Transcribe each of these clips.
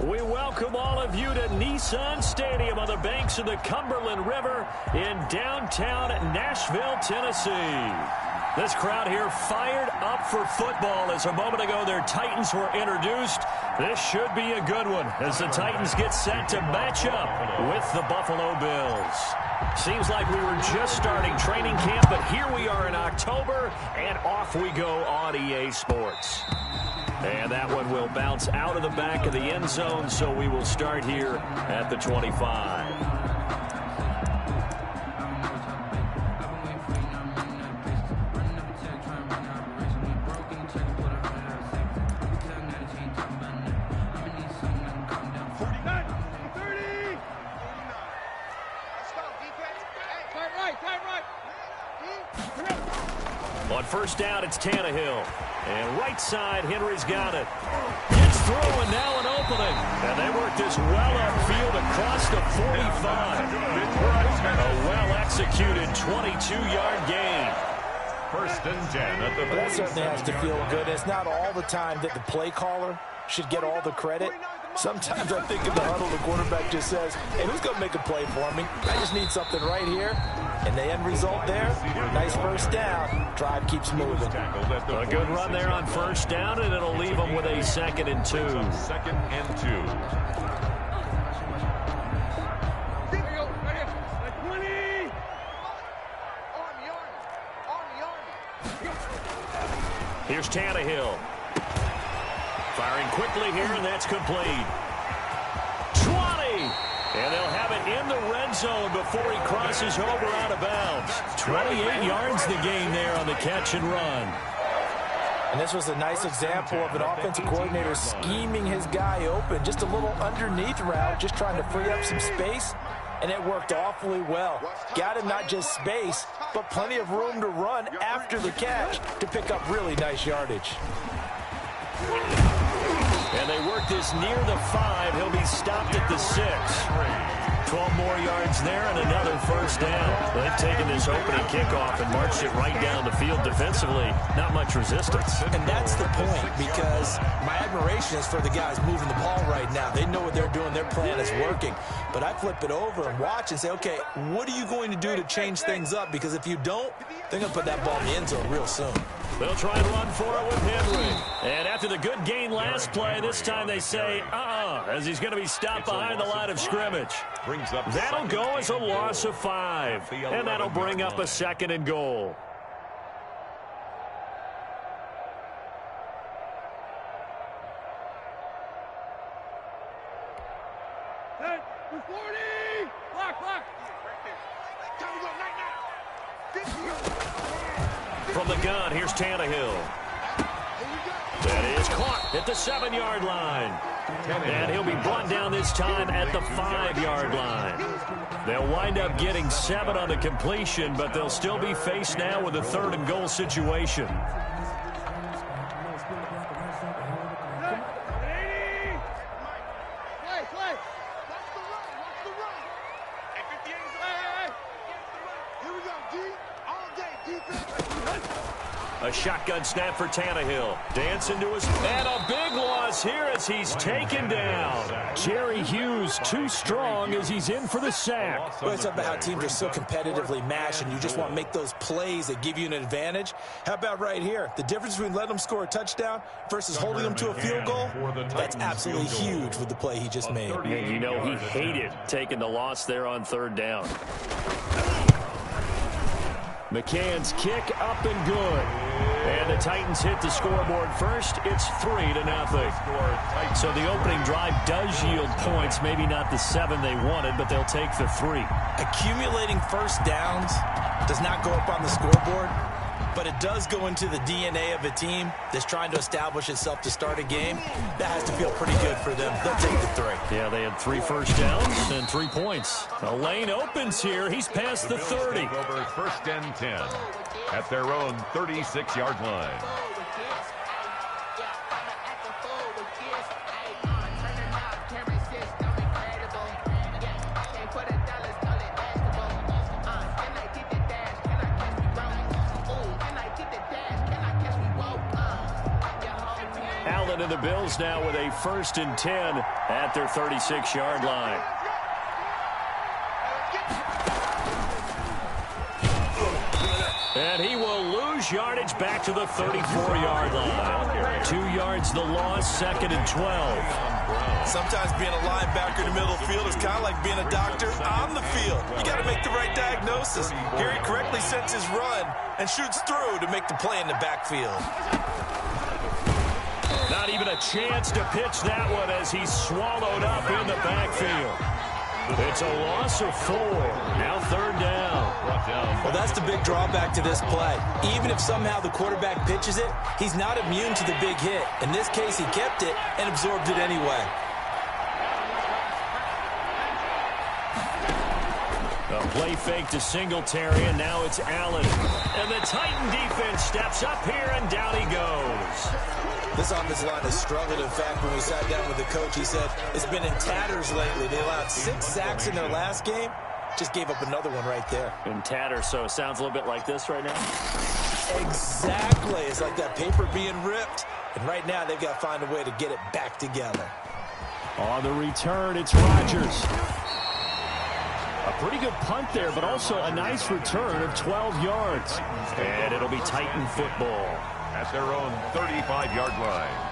We welcome all of you to Nissan Stadium on the banks of the Cumberland River in downtown Nashville, Tennessee. This crowd here fired up for football as a moment ago their Titans were introduced. This should be a good one as the Titans get set to match up with the Buffalo Bills. Seems like we were just starting training camp, but here we are in October, and off we go on EA Sports. And that one will bounce out of the back of the end zone, so we will start here at the 25. On first down, it's Tannehill. And right side, Henry's got it. Gets through, and now an opening. And they work this well upfield across the 45. A well-executed 22-yard gain. First and 10 at the 47. That certainly has to feel good. It's not all the time that the play caller should get all the credit. Sometimes I think in the huddle, the quarterback just says, hey, who's going to make a play for me? I just need something right here. And the end result there, nice first down. Drive keeps moving. A good run there on first down, and it'll leave them with a 2nd and 2. 2nd and 2. Here's Tannehill. Firing quickly here, and that's complete. 20! And they'll have it in the red zone before he crosses over out of bounds. 28 yards the gain there on the catch and run. And this was a nice example of an offensive coordinator scheming his guy open. Just a little underneath route, just trying to free up some space. And it worked awfully well. Got him not just space, but plenty of room to run after the catch to pick up really nice yardage. And they work this near the 5. He'll be stopped at the 6. 12 more yards there and another first down. They've taken this opening kickoff and marched it right down the field defensively. Not much resistance. And that's the point, because my admiration is for the guys moving the ball right now. They know what they're doing. Their plan is working. But I flip it over and watch and say, okay, what are you going to do to change things up? Because if you don't, they're going to put that ball in the end zone real soon. They'll try and run for it with Henry. And after the good gain last play, this time they say, as he's going to be stopped behind the line of scrimmage. That'll go as a loss of 5. And that'll bring up a 2nd and goal. From the gun, here's Tannehill. That is caught at the 7-yard line. And he'll be brought down this time at the 5-yard line. They'll wind up getting 7 on the completion, but they'll still be faced now with a 3rd and goal situation. A shotgun snap for Tannehill. Dancing to his... And a big loss here as he's taken down. Jerry Hughes too strong as he's in for the sack. Well, it's about how teams are so competitively matched, and you just want to make those plays that give you an advantage. How about right here? The difference between letting them score a touchdown versus holding them to a field goal, that's absolutely huge with the play he just made. And you know he hated taking the loss there on 3rd down. McCann's kick up and good. And the Titans hit the scoreboard first. It's 3-0. So the opening drive does yield points. Maybe not the 7 they wanted, but they'll take the 3. Accumulating first downs does not go up on the scoreboard, but it does go into the DNA of a team that's trying to establish itself to start a game. That has to feel pretty good for them. They'll take the 3. Yeah, they had 3 first downs and 3 points. A lane opens here. He's past the 30. Over 1st and 10 at their own 36-yard line. Allen and the Bills now with a 1st and 10 at their 36-yard line. And he will lose yardage back to the 34-yard line. 2 yards the loss, 2nd and 12. Sometimes being a linebacker in the middle of the field is kind of like being a doctor on the field. You got to make the right diagnosis. Here he correctly sets his run and shoots through to make the play in the backfield. Not even a chance to pitch that one as he's swallowed up in the backfield. It's a loss of 4. Now 3rd down. Well, that's the big drawback to this play. Even if somehow the quarterback pitches it, he's not immune to the big hit. In this case, he kept it and absorbed it anyway. A play fake to Singletary, and now it's Allen. And the Titan defense steps up here, and down he goes. This offensive line has struggled. In fact, when we sat down with the coach, he said it's been in tatters lately. They allowed 6 sacks in their last game. Just gave up another one right there. In tatters, so it sounds a little bit like this right now? Exactly. It's like that paper being ripped. And right now, they've got to find a way to get it back together. On the return, it's Rodgers. A pretty good punt there, but also a nice return of 12 yards. And it'll be Titan football at their own 35-yard line.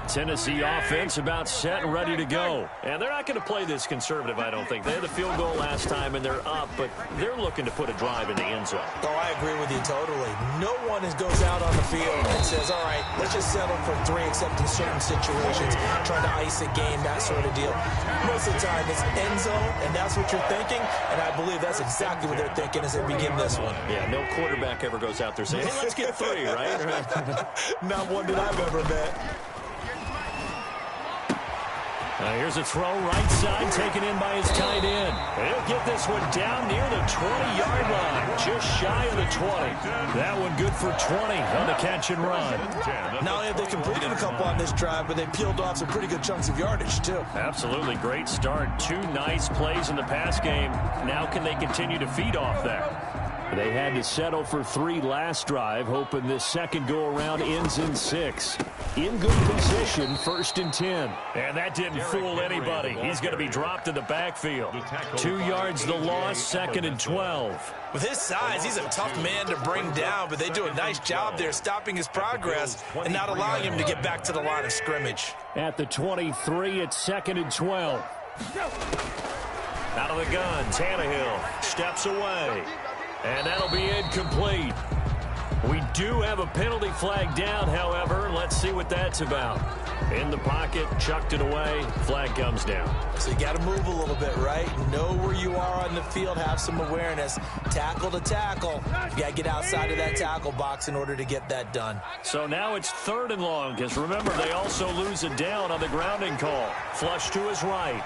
Tennessee offense about set and ready to go. And they're not going to play this conservative, I don't think. They had the field goal last time, and they're up, but they're looking to put a drive in the end zone. Oh, I agree with you totally. No one goes out on the field and says, all right, let's just settle for 3, except in certain situations, trying to ice a game, that sort of deal. Most of the time, it's end zone, and that's what you're thinking, and I believe that's exactly what they're thinking as they begin this one. Yeah, no quarterback ever goes out there saying, hey, let's get 3, right? Not one that I've ever met. Here's a throw right side taken in by his tight end. He'll get this one down near the 20-yard line, just shy of the 20. That one good for 20 on the catch and run. Not only have they completed a couple on this drive, but they peeled off some pretty good chunks of yardage, too. Absolutely great start. 2 nice plays in the pass game. Now can they continue to feed off that? They had to settle for 3 last drive, hoping this second go-around ends in 6. In good position, 1st and 10. And that didn't fool anybody. He's going to be dropped in the backfield. 2 yards the loss, 2nd and 12. With his size, he's a tough man to bring down, but they do a nice job there stopping his progress and not allowing him to get back to the line of scrimmage. At the 23, it's 2nd and 12. Out of the gun, Tannehill steps away. And that'll be incomplete. We do have a penalty flag down, however. Let's see what that's about. In the pocket, chucked it away, flag comes down. So you got to move a little bit, right? Know where you are on the field, have some awareness. Tackle to tackle. You got to get outside of that tackle box in order to get that done. So now it's 3rd and long, because remember, they also lose it down on the grounding call. Flush to his right.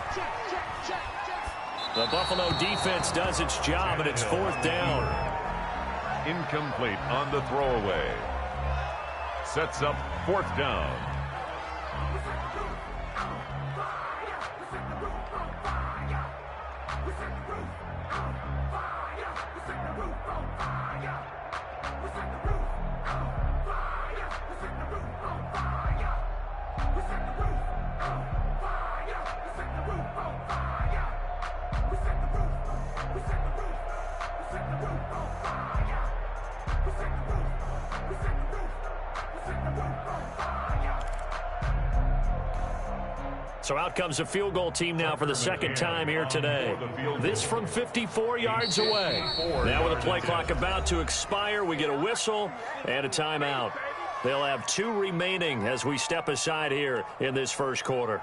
The Buffalo defense does its job, and it's 4th down. Incomplete on the throwaway. Sets up 4th down. So out comes a field goal team now for the 2nd time here today. This from 54 yards away. Now with the play clock about to expire, we get a whistle and a timeout. They'll have 2 remaining as we step aside here in this first quarter.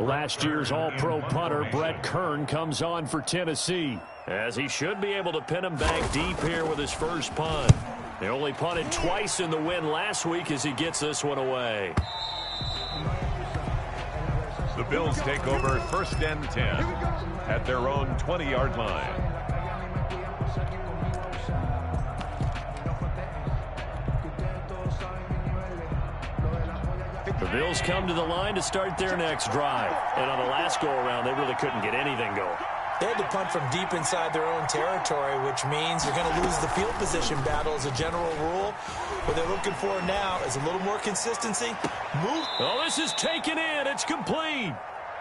Last year's All-Pro punter Brett Kern comes on for Tennessee, as he should be able to pin him back deep here with his first punt. They only punted twice in the win last week as he gets this one away. Bills take over 1st and 10 at their own 20-yard line. The Bills come to the line to start their next drive. And on the last go-around, they really couldn't get anything going. They had to punt from deep inside their own territory, which means you're going to lose the field position battle as a general rule. What they're looking for now is a little more consistency. Move. Oh, this is taken in. It's complete.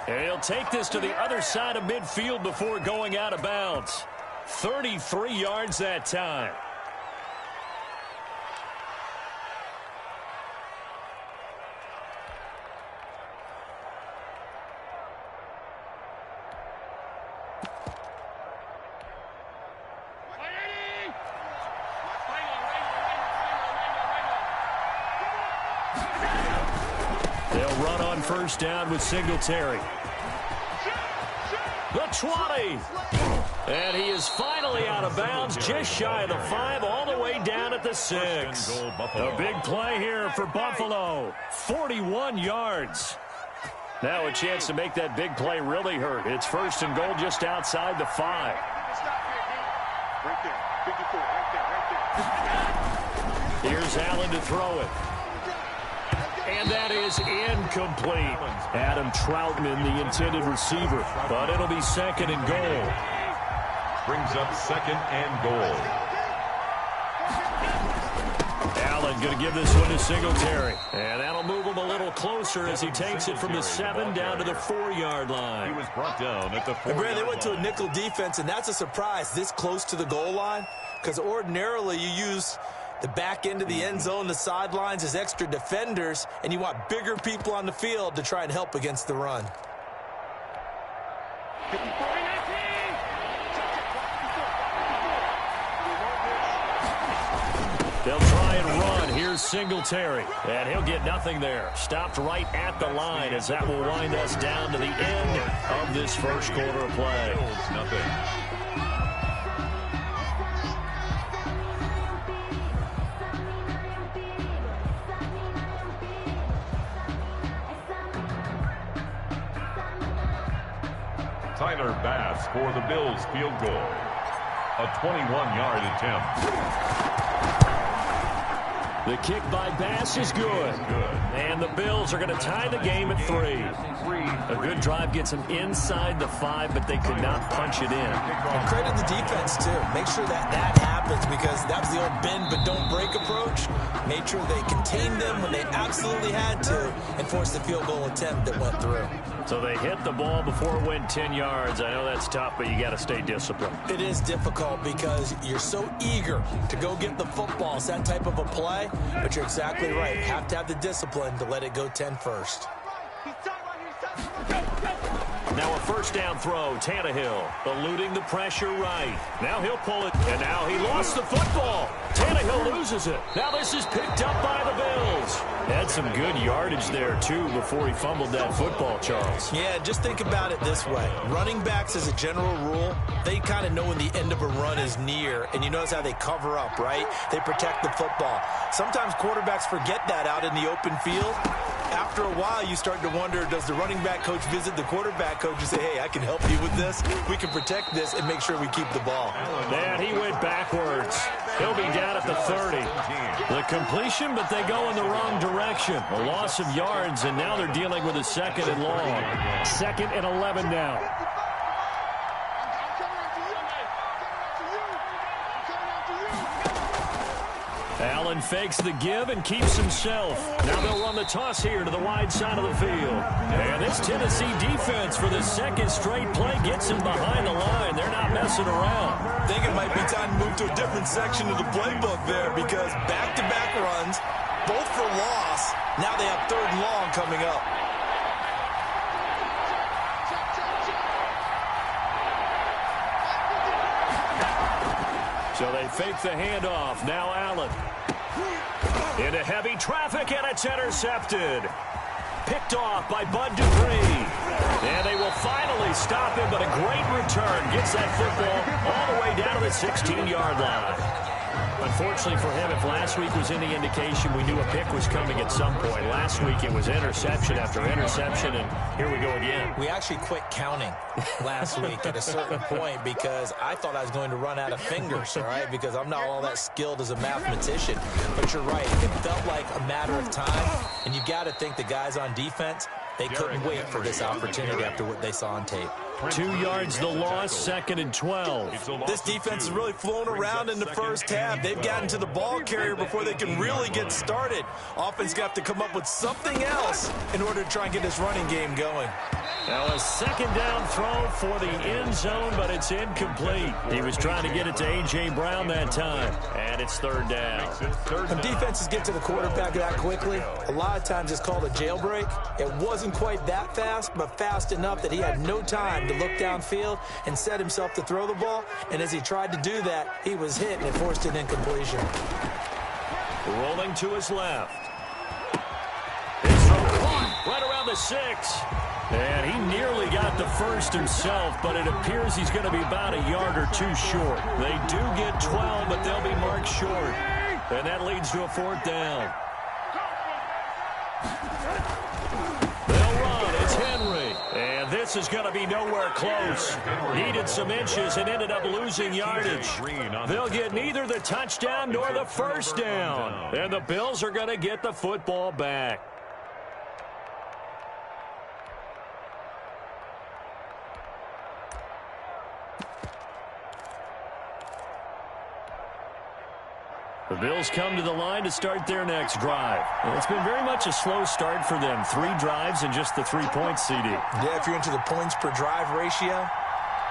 And he'll take this to the other side of midfield before going out of bounds. 33 yards that time. They'll run on first down with Singletary. The 20. And he is finally out of bounds, just shy of the 5, all the way down at the 6. A big play here for Buffalo. 41 yards. Now a chance to make that big play really hurt. It's 1st and goal just outside the 5. Here's Allen to throw it. And that is incomplete. Adam Troutman, the intended receiver. But it'll be 2nd and goal. Brings up 2nd and goal. Allen going to give this one to Singletary. And that'll move him a little closer as he takes it from the 7 down to the 4-yard line. He was brought down at the 4-yard line. They went to a nickel defense, and that's a surprise this close to the goal line, because ordinarily you use the back end of the end zone, the sidelines as extra defenders, and you want bigger people on the field to try and help against the run. They'll try and run. Here's Singletary. And he'll get nothing there. Stopped right at the line as that will wind us down to the end of this first quarter of play. Nothing. Tyler Bass for the Bills field goal. A 21-yard attempt. The kick by Bass is good. And the Bills are going to tie the game at 3. A good drive gets them inside the 5, but they could not punch it in. And credit the defense, too. Make sure that happens, because that was the old bend but don't break approach. Made sure they contained them when they absolutely had to and forced the field goal attempt that went through. So they hit the ball before it went 10 yards. I know that's tough, but you got to stay disciplined. It is difficult because you're so eager to go get the football. It's that type of a play, but you're exactly right. You have to have the discipline to let it go 10 first. Now a first down throw. Tannehill eluding the pressure right. Now he'll pull it, and now he lost the football. Tannehill loses it. Now this is picked up by the Bills. Had some good yardage there, too, before he fumbled that football, Charles. Yeah, just think about it this way. Running backs, as a general rule, they kind of know when the end of a run is near, and you notice how they cover up, right? They protect the football. Sometimes quarterbacks forget that out in the open field. After a while, you start to wonder, does the running back coach visit the quarterback coach and say, hey, I can help you with this? We can protect this and make sure we keep the ball. And he went backwards. He'll be down at the 30. The completion, but they go in the wrong direction. A loss of yards, and now they're dealing with a 2nd and long. 2nd and 11 now. Allen fakes the give and keeps himself. Now they'll run the toss here to the wide side of the field. And this Tennessee defense for the 2nd straight play gets him behind the line. They're not messing around. I think it might be time to move to a different section of the playbook there, because back-to-back runs, both for loss. Now they have 3rd and long coming up. So they fake the handoff. Now Allen. Into heavy traffic, and it's intercepted. Picked off by Bud Dupree. And they will finally stop him, but a great return. Gets that football all the way down to the 16-yard line. Unfortunately for him, if last week was any indication, we knew a pick was coming at some point. Last week it was interception after interception, and here we go again. We actually quit counting last week at a certain point because I thought I was going to run out of fingers, all right, because I'm not all that skilled as a mathematician. But you're right. It felt like a matter of time, and you got to think the guys on defense, they couldn't wait for this opportunity after what they saw on tape. 2 yards the loss, 2nd and 12. This defense has really flown around in the first half. They've gotten to the ball carrier before they can really get started. Offense got to come up with something else in order to try and get this running game going. Now a 2nd down throw for the end zone, but it's incomplete. He was trying to get it to A.J. Brown that time, and it's 3rd down. When defenses get to the quarterback that quickly, a lot of times it's called a jailbreak. It wasn't quite that fast, but fast enough that he had no time to look downfield and set himself to throw the ball, and as he tried to do that, he was hit and it forced an incompletion. Rolling to his left. It's caught right around the 6. And he nearly got the first himself, but it appears he's going to be about a yard or 2 short. They do get 12, but they'll be marked short. And that leads to a 4th down. They'll run. It's Henry. And this is going to be nowhere close. Needed some inches and ended up losing yardage. They'll get neither the touchdown nor the first down. And the Bills are going to get the football back. The Bills come to the line to start their next drive. Well, it's been very much a slow start for them. 3 drives and just the 3 points, CD. Yeah, if you're into the points per drive ratio,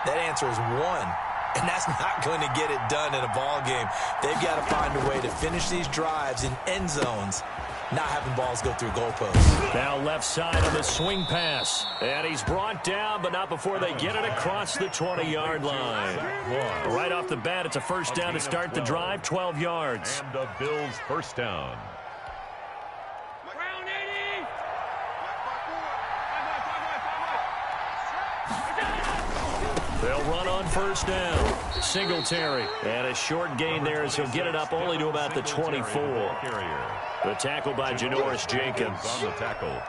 that answer is 1. And that's not going to get it done in a ball game. They've got to find a way to finish these drives in end zones, not having balls go through goalposts. Now left side on the swing pass. And he's brought down, but not before they get it across the 20-yard line. Right off the bat, it's a first down to start the drive, 12 yards. And the Bills' first down. They'll run on first down. Singletary. And a short gain there as he'll get it up only to about the 24. The tackle by Janoris Jenkins. On the tackle.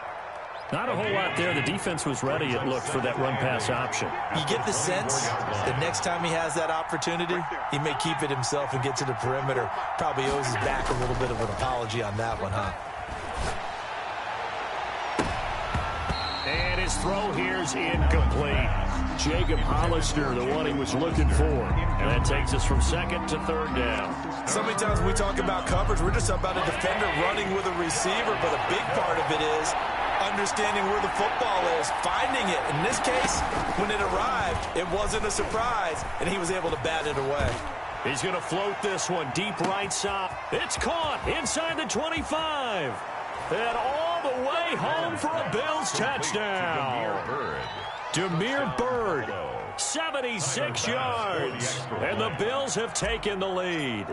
Not a whole lot there. The defense was ready, it looked, for that run-pass option. You get the sense that next time he has that opportunity, he may keep it himself and get to the perimeter. Probably owes his back a little bit of an apology on that one, huh? And his throw here's incomplete. Jacob Hollister, the one he was looking for. And that takes us from 2nd to 3rd down. So many times when we talk about coverage, we're just about a defender running with a receiver, but a big part of it is understanding where the football is, finding it. In this case, when it arrived, it wasn't a surprise, and he was able to bat it away. He's going to float this one deep right side. It's caught inside the 25. And all the way home for a Bills touchdown. Damiere Byrd, 76 yards. And the Bills have taken the lead.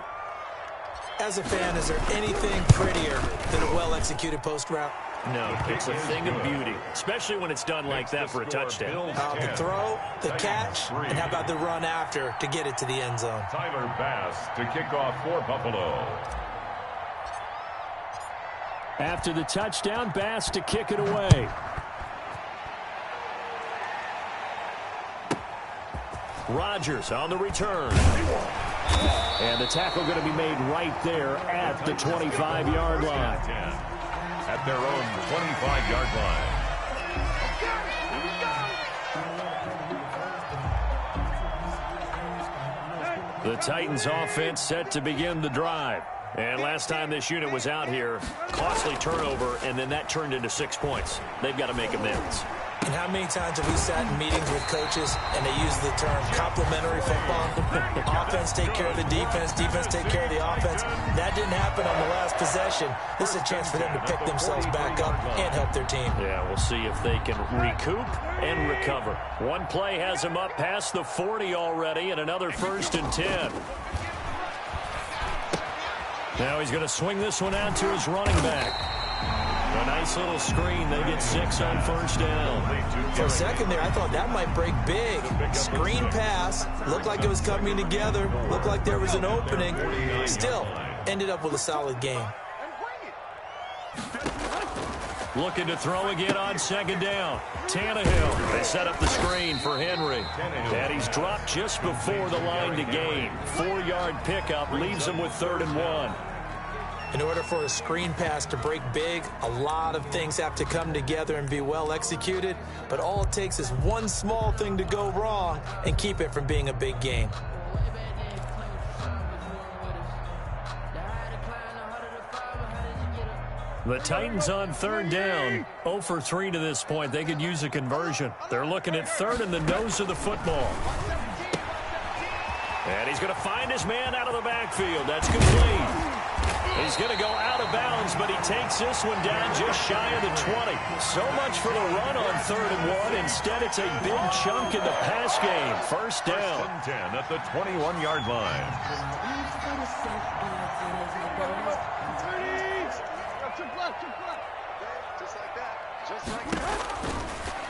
As a fan, is there anything prettier than a well-executed post route? No, it's a thing of beauty, especially when it's done like that for a touchdown. The throw, the catch, and how about the run after to get it to the end zone? Tyler Bass to kick off for Buffalo. After the touchdown, Bass to kick it away. Rodgers on the return. And the tackle going to be made right there at the 25-yard line. At their own 25-yard line. The Titans offense set to begin the drive. And last time this unit was out here, costly turnover, and then that turned into 6 points. They've got to make amends. And how many times have we sat in meetings with coaches and they use the term complementary football? Offense take care of the defense, defense take care of the offense. That didn't happen on the last possession. This is a chance for them to pick themselves back up and help their team. Yeah, we'll see if they can recoup and recover. One play has them up past the 40 already, and another 1st and 10. Now he's going to swing this one out to his running back. A nice little screen. They get 6 on first down. For a second there, I thought that might break big. Screen pass. Looked like it was coming together. Looked like there was an opening. Still, ended up with a solid game. Looking to throw again on second down. Tannehill. They set up the screen for Henry. And he's dropped just before the line to gain. 4-yard pickup leaves him with 3rd and 1. In order for a screen pass to break big, a lot of things have to come together and be well executed. But all it takes is one small thing to go wrong and keep it from being a big game. The Titans on 3rd down. 0 for 3 to this point. They could use a conversion. They're looking at 3rd in the nose of the football. And he's going to find his man out of the backfield. That's complete. He's going to go out of bounds, but he takes this one down just shy of the 20. So much for the run on 3rd and 1. Instead, it's a big chunk in the pass game. First down. 1st and 10 at the 21-yard line.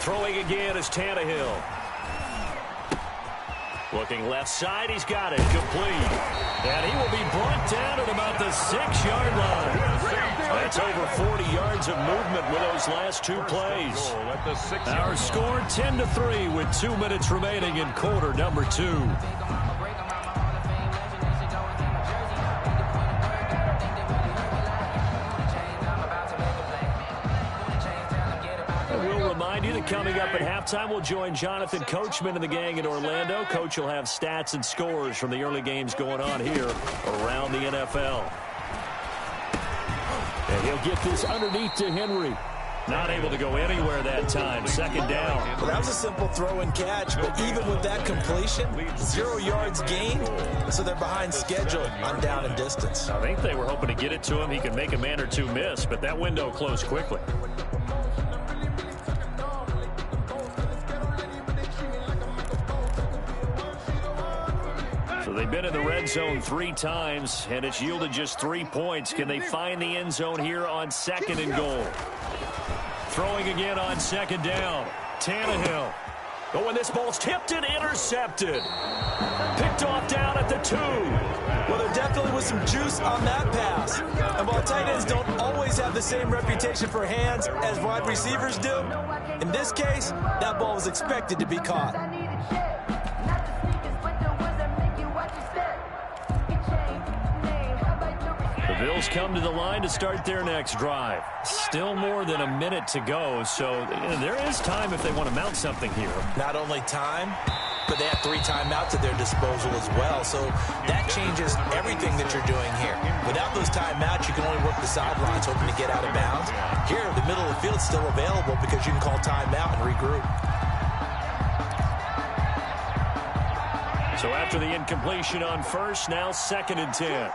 Throwing again is Tannehill. Looking left side, he's got it, complete. And he will be brought down at about the 6-yard line. That's over 40 yards of movement with those last 2 plays. Our score 10-3 with 2 minutes remaining in quarter number 2. Coming up at halftime, we'll join Jonathan Coachman and the gang in Orlando. Coach will have stats and scores from the early games going on here around the NFL. And he'll get this underneath to Henry. Not able to go anywhere that time. 2nd down. Well, that was a simple throw and catch, but even with that completion, 0 yards gained, so they're behind schedule on down and distance. I think they were hoping to get it to him. He could make a man or two miss, but that window closed quickly. So they've been in the red zone 3 times, and it's yielded just 3 points. Can they find the end zone here on 2nd and goal? Throwing again on 2nd down. Tannehill. Oh, and this ball's tipped and intercepted. Picked off down at the 2. Well, there definitely was some juice on that pass. And while tight ends don't always have the same reputation for hands as wide receivers do, in this case, that ball was expected to be caught. The Bills come to the line to start their next drive. Still more than a minute to go, so there is time if they want to mount something here. Not only time, but they have 3 timeouts at their disposal as well, so that changes everything that you're doing here. Without those timeouts, you can only work the sidelines hoping to get out of bounds. Here, the middle of the field is still available because you can call timeout and regroup. So after the incompletion on first, now 2nd and 10.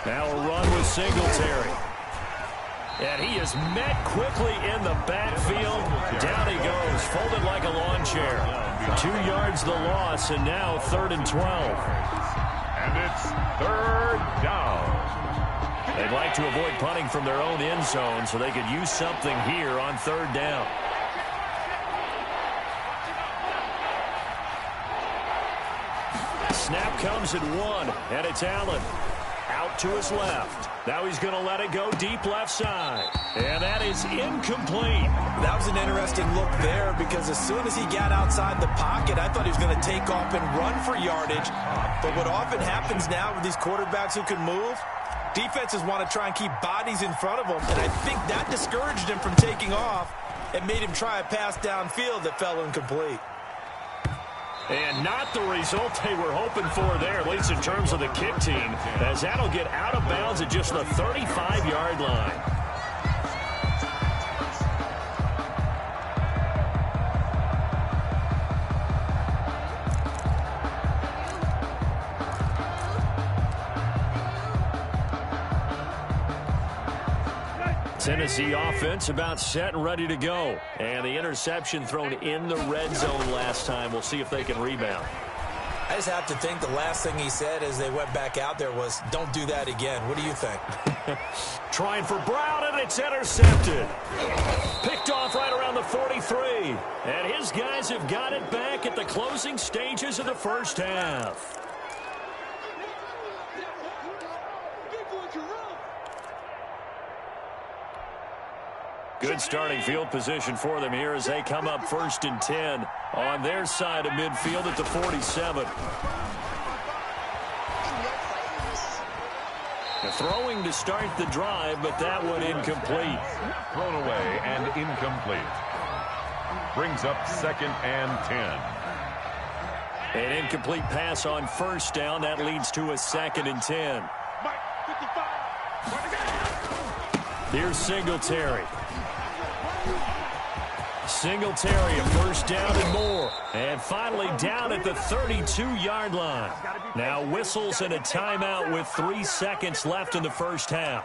Now a run with Singletary. And he is met quickly in the backfield. Down he goes, folded like a lawn chair. 2 yards the loss, and now 3rd and 12. And it's 3rd down. They'd like to avoid punting from their own end zone, so they could use something here on 3rd down. Snap comes at 1, and it's Allen. Out to his left. Now he's going to let it go deep left side. And that is incomplete. That was an interesting look there because as soon as he got outside the pocket, I thought he was going to take off and run for yardage. But what often happens now with these quarterbacks who can move, defenses want to try and keep bodies in front of them. And I think that discouraged him from taking off and made him try a pass downfield that fell incomplete. And not the result they were hoping for there, at least in terms of the kick team, as that'll get out of bounds at just the 35-yard line. Tennessee offense about set and ready to go. And the interception thrown in the red zone last time. We'll see if they can rebound. I just have to think the last thing he said as they went back out there was, don't do that again. What do you think? Trying for Brown, and it's intercepted. Picked off right around the 43. And his guys have got it back at the closing stages of the first half. Good starting field position for them here as they come up 1st and 10 on their side of midfield at the 47. Throwing to start the drive, but that one incomplete. Thrown away and incomplete. Brings up 2nd and 10. An incomplete pass on 1st down. That leads to a 2nd and 10. Here's Singletary. Singletary, a 1st down and more. And finally down at the 32-yard line. Now whistles and a timeout with 3 seconds left in the first half.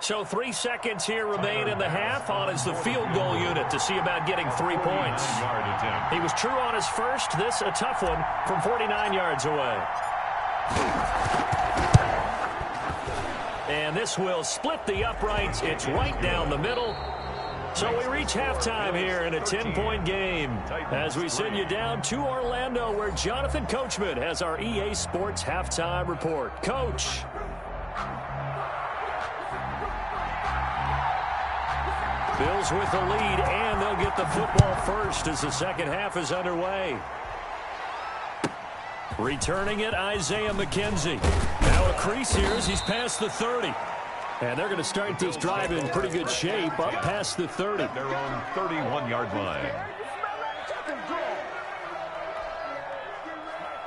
So 3 seconds here remain in the half. On is the field goal unit to see about getting 3 points. He was true on his first. This a tough one from 49 yards away. And this will split the uprights. It's right down the middle. So we reach halftime here in a 10-point game as we send you down to Orlando where Jonathan Coachman has our EA Sports halftime report. Coach. Bills with the lead, and they'll get the football first as the second half is underway. Returning it, Isaiah McKenzie. Now a crease here as he's past the 30. And they're going to start this drive in pretty good shape up past the 30. Their own 31-yard line.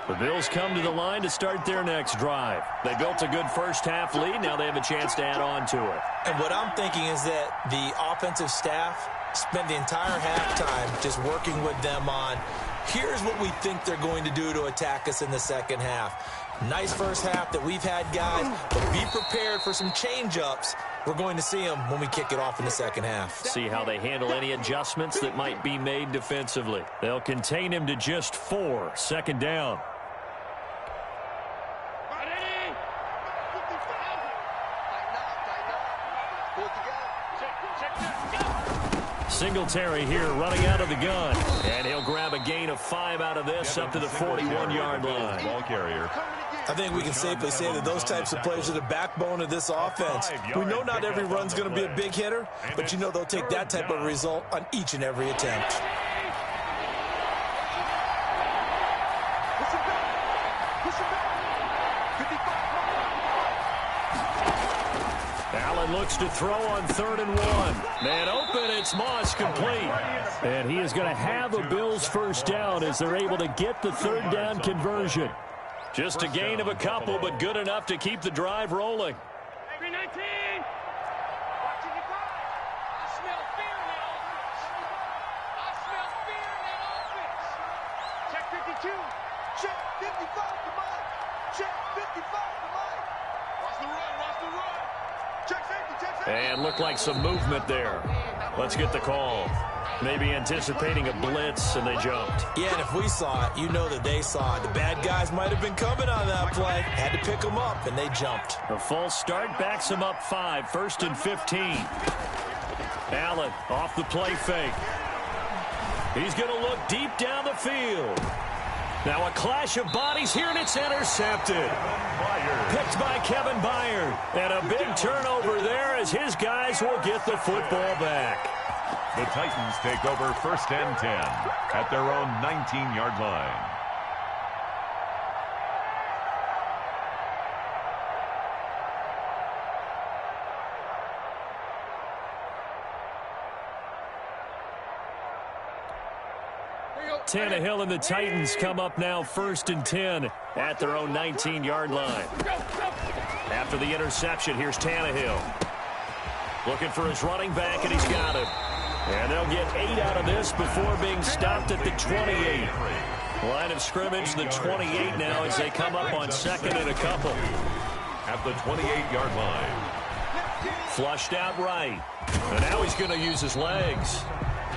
The Bills come to the line to start their next drive. They built a good first half lead. Now they have a chance to add on to it. And what I'm thinking is that the offensive staff spent the entire halftime just working with them on, here's what we think they're going to do to attack us in the second half. Nice first half that we've had, guys, but be prepared for some change-ups. We're going to see them when we kick it off in the second half. See how they handle any adjustments that might be made defensively. They'll contain him to just 4, 2nd down. Singletary here running out of the gun. And he'll grab a gain of 5 out of this up to the 41-yard line. Ball carrier. I think we can safely say that those types of players are the backbone of this offense. We know not every run's going to be a big hitter, but you know they'll take that type of result on each and every attempt. Allen looks to throw on 3rd and 1. Man open, it's Moss complete. And he is going to have a Bills first down as they're able to get the 3rd down conversion. Just a gain of a couple, but good enough to keep the drive rolling. And looked like some movement there. Let's get the call. Maybe anticipating a blitz, and they jumped. Yeah, and if we saw it, you know that they saw it. The bad guys might have been coming on that play. Had to pick them up, and they jumped. A false start backs them up 5, 1st and 15. Allen off the play fake. He's going to look deep down the field. Now a clash of bodies here, and it's intercepted. Picked by Kevin Byard. And a big turnover there as his guys will get the football back. The Titans take over 1st and 10 at their own 19-yard line. Tannehill and the Titans come up now 1st and 10 at their own 19-yard line. After the interception, here's Tannehill. Looking for his running back, and he's got it. And they'll get 8 out of this before being stopped at the 28. Line of scrimmage, the 28 now as they come up on 2nd and a couple. At the 28-yard line. Flushed out right. And now he's going to use his legs.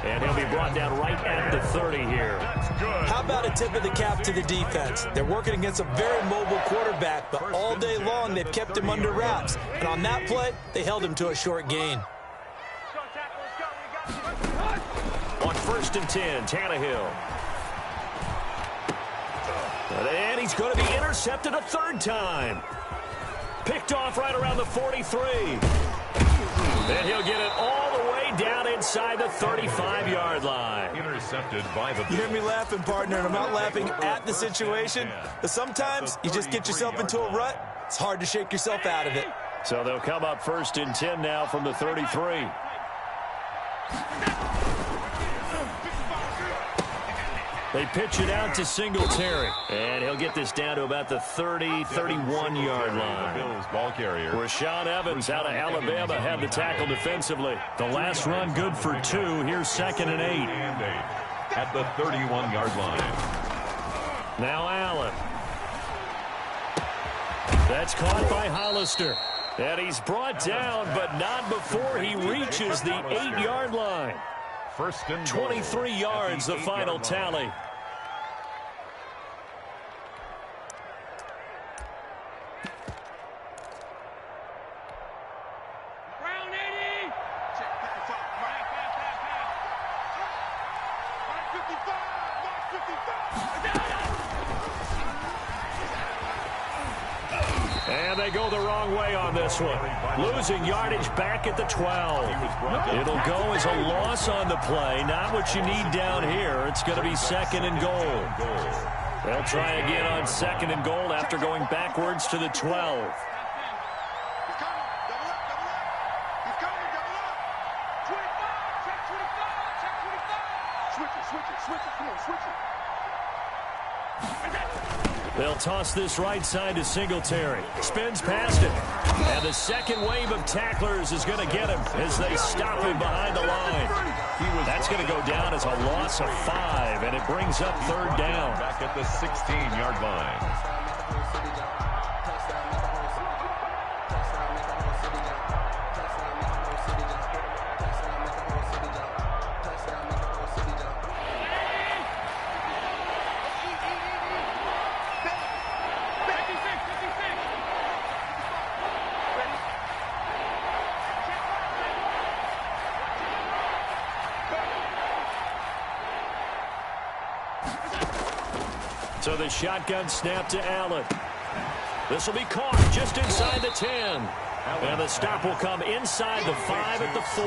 And he'll be brought down right at the 30 here. How about a tip of the cap to the defense? They're working against a very mobile quarterback, but all day long they've kept him under wraps. And on that play, they held him to a short gain. On 1st and 10, Tannehill. And he's going to be intercepted a 3rd time. Picked off right around the 43. And he'll get it all the way down inside the 35-yard line. Intercepted by the... You hear me laughing, partner, and I'm not laughing at the situation. But sometimes you just get yourself into a rut. It's hard to shake yourself out of it. So they'll come up 1st and 10 now from the 33. They pitch it out to Singletary. And he'll get this down to about the 30, 31-yard line. Bills ball carrier. Rashaan Evans out of Alabama had the tackle defensively. The last run good for 2. Here's 2nd and 8. At the 31-yard line. Now Allen. That's caught by Hollister. And he's brought down, but not before he reaches the 8-yard line. 1st and 23 yards, the final tally. And they go the wrong way on this one. Losing yardage back at the 12. It'll go as a loss on the play. Not what you need down here. It's going to be 2nd and goal. They'll try again on 2nd and goal after going backwards to the 12. They'll toss this right side to Singletary. Spins past it. And the second wave of tacklers is going to get him as they stop him behind the line. That's going to go down as a loss of 5, and it brings up 3rd down. Back at the 16-yard line. So the shotgun snap to Allen. This will be caught just inside the 10. And the stop will come inside the 5 at the 4.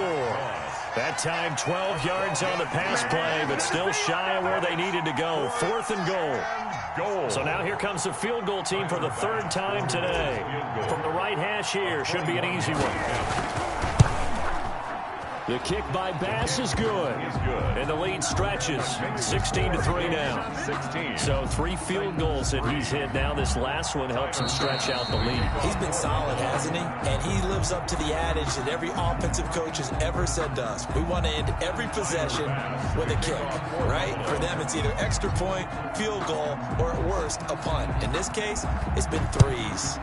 That time 12 yards on the pass play, but still shy of where they needed to go. 4th and goal. So now here comes the field goal team for the 3rd time today. From the right hash here, should be an easy one. The kick by Bass is good. And the lead stretches. 16-3 now. So 3 field goals that he's hit now. This last one helps him stretch out the lead. He's been solid, hasn't he? And he lives up to the adage that every offensive coach has ever said to us. We want to end every possession with a kick, right? For them, it's either extra point, field goal, or at worst, a punt. In this case, it's been 3s.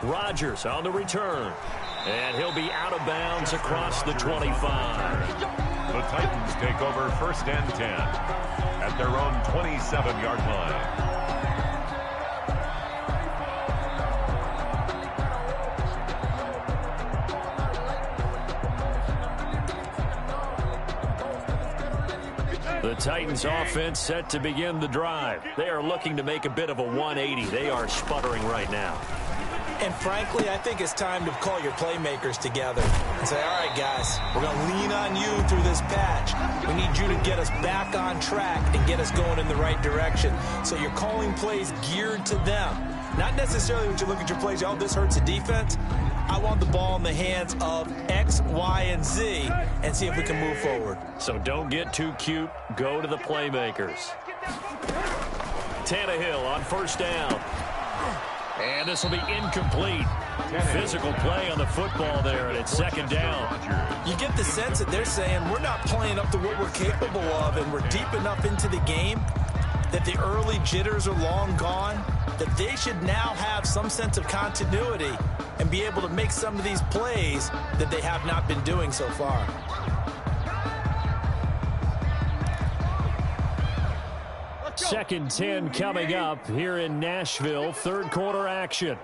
Rodgers on the return. And he'll be out of bounds across the 25. The Titans take over 1st and 10 at their own 27-yard line. The Titans offense set to begin the drive. They are looking to make a bit of a 180. They are sputtering right now. And frankly, I think it's time to call your playmakers together and say, all right, guys, we're going to lean on you through this patch. We need you to get us back on track and get us going in the right direction. So you're calling plays geared to them. Not necessarily when you look at your plays, oh, this hurts the defense. I want the ball in the hands of X, Y, and Z and see if we can move forward. So don't get too cute. Go to the playmakers. Tannehill on 1st down. And this will be incomplete. Physical play on the football there, and it's 2nd down. You get the sense that they're saying we're not playing up to what we're capable of, and we're deep enough into the game that the early jitters are long gone. that they should now have some sense of continuity and be able to make some of these plays that they have not been doing so far. Second 10 coming up here in Nashville. Third quarter action.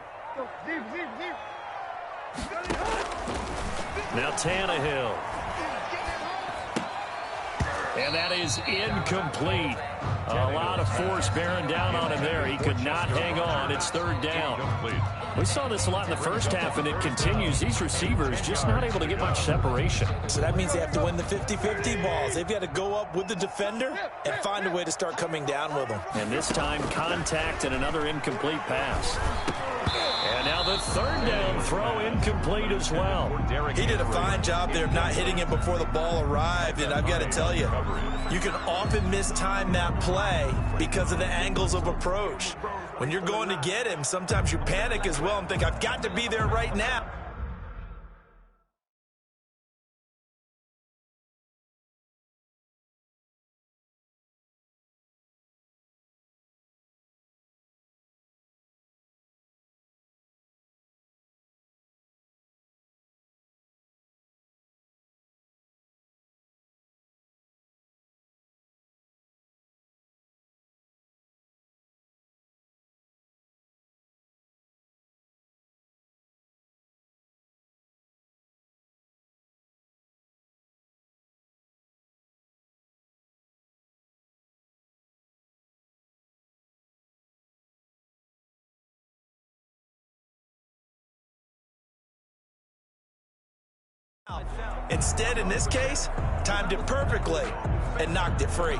Now Tannehill. And that is incomplete. A lot of force bearing down on him there. He could not hang on. It's third down. We saw this a lot in the first half, and it continues. These receivers just not able to get much separation. So that means they have to win the 50-50 balls. They've got to go up with the defender and find a way to start coming down with them. And this time, contact and another incomplete pass. And now the third down throw incomplete as well. He did a fine job there of not hitting him before the ball arrived, and I've got to tell you, you can often mistime that play because of the angles of approach. When you're going to get him, sometimes you panic as well and think, I've got to be there right now. Instead, in this case, timed it perfectly and knocked it free.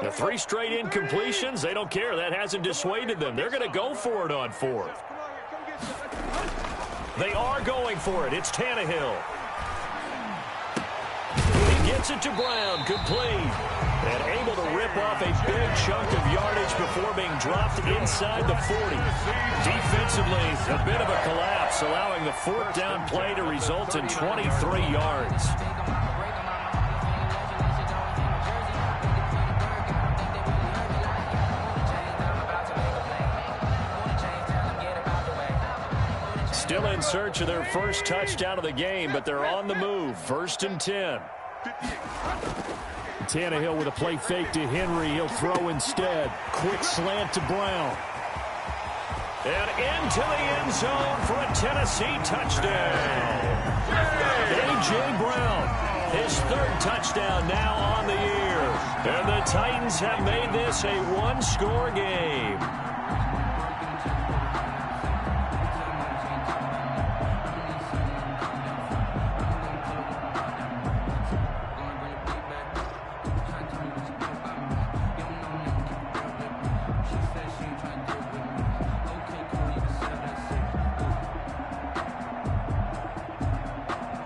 The 3 straight incompletions, they don't care. That hasn't dissuaded them. They're going to go for it on 4th. They are going for it. It's Tannehill. Gets it to Brown, complete, and able to rip off a big chunk of yardage before being dropped inside the 40. Defensively, a bit of a collapse, allowing the 4th down play to result in 23 yards. Still in search of their first touchdown of the game, but they're on the move. 1st and 10. Tannehill with a play fake to Henry. He'll throw instead. Quick slant to Brown. And into the end zone for a Tennessee touchdown. A.J. Brown, his 3rd touchdown now on the year. And the Titans have made this a 1-score game.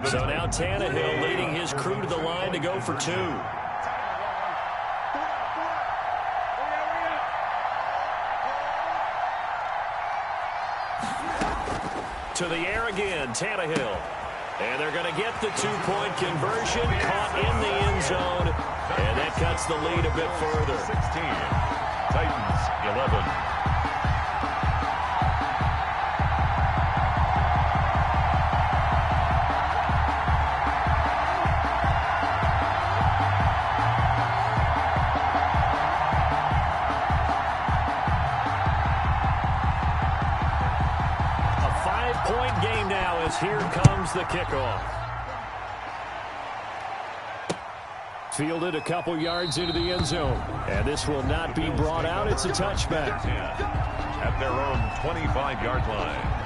So now Tannehill leading his crew to the line to go for 2. To the air again, Tannehill. And they're going to get the 2-point conversion, caught in the end zone, and that cuts the lead a bit further. 16, Titans 11. Here comes the kickoff. Fielded a couple yards into the end zone. And this will not be brought out. It's a touchback. At their own 25-yard line.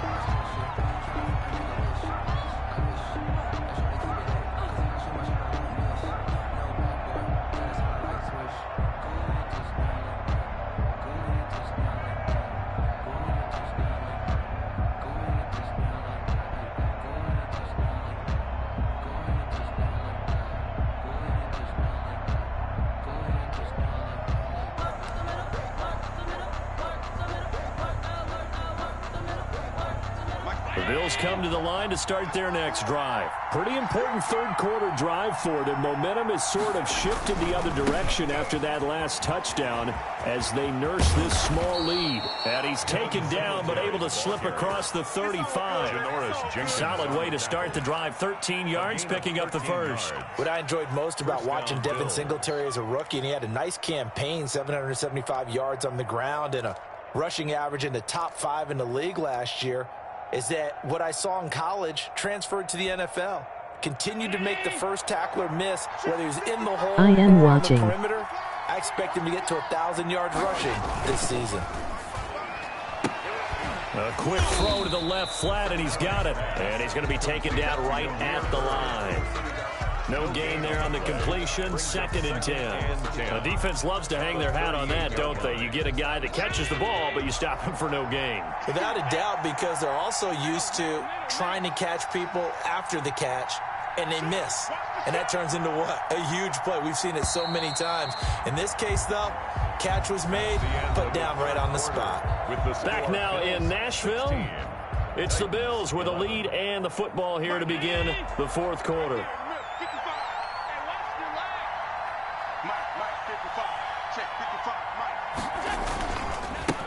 Bills come to the line to start their next drive. Pretty important third-quarter drive for them. Momentum has sort of shifted the other direction after that last touchdown as they nurse this small lead. And he's taken down but able to slip across the 35. Solid way to start the drive. 13 yards, picking up the first. What I enjoyed most about watching Devin Singletary as a rookie, and he had a nice campaign, 775 yards on the ground and a rushing average in the top 5 in the league last year, is that what I saw in college transferred to the NFL. Continued to make the first tackler miss, whether he's in the hole or on the perimeter. I expect him to get to 1,000 yards rushing this season. A quick throw to the left flat, and he's got it. And he's going to be taken down right at the line. No gain there on the completion. 2nd and 10. The defense loves to hang their hat on that, don't they? You get a guy that catches the ball, but you stop him for no gain. Without a doubt, because they're also used to trying to catch people after the catch, and they miss. And that turns into what? A huge play. We've seen it so many times. In this case, though, catch was made, put down right on the spot. Back now in Nashville. It's the Bills with a lead and the football here to begin the fourth quarter.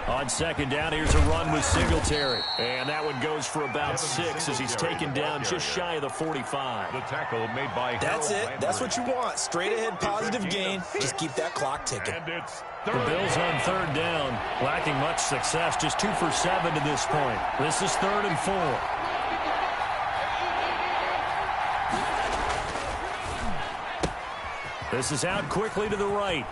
On 2nd down, here's a run with Singletary. And that one goes for about 6 as he's taken down just shy of the 45. The tackle made by That's it. That's what you want. Straight ahead positive gain. Just keep that clock ticking. The Bills on 3rd down, lacking much success. Just 2 for 7 to this point. This is 3rd and 4. This is out quickly to the right.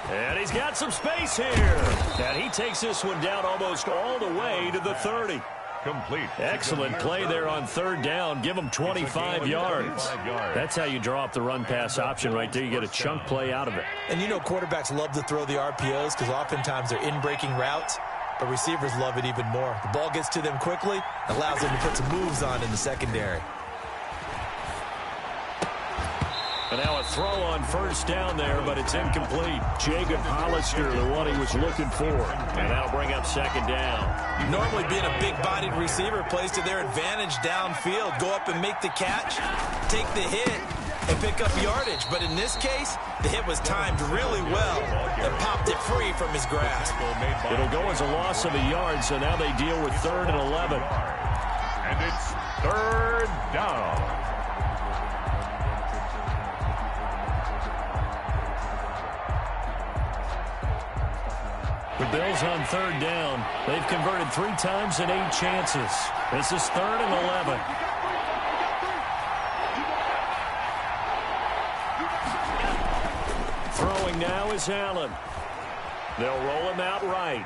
And he's got some space here. And he takes this one down almost all the way to the 30. Complete. Excellent play there on 3rd down. Give him 25 yards. That's how you draw up the run-pass option right there. You get a chunk play out of it. And you know quarterbacks love to throw the RPOs because oftentimes they're in-breaking routes, but receivers love it even more. The ball gets to them quickly, allows them to put some moves on in the secondary. And now a throw on 1st down there, but it's incomplete. Jacob Hollister, the one he was looking for. And that'll bring up 2nd down. Normally being a big-bodied receiver plays to their advantage downfield. Go up and make the catch, take the hit, and pick up yardage. But in this case, the hit was timed really well and popped it free from his grasp. It'll go as a loss of a yard, so now they deal with 3rd and 11. And it's 3rd down. The Bills on 3rd down. They've converted 3 times in 8 chances. This is 3rd and 11. Throwing now is Allen. They'll roll him out right.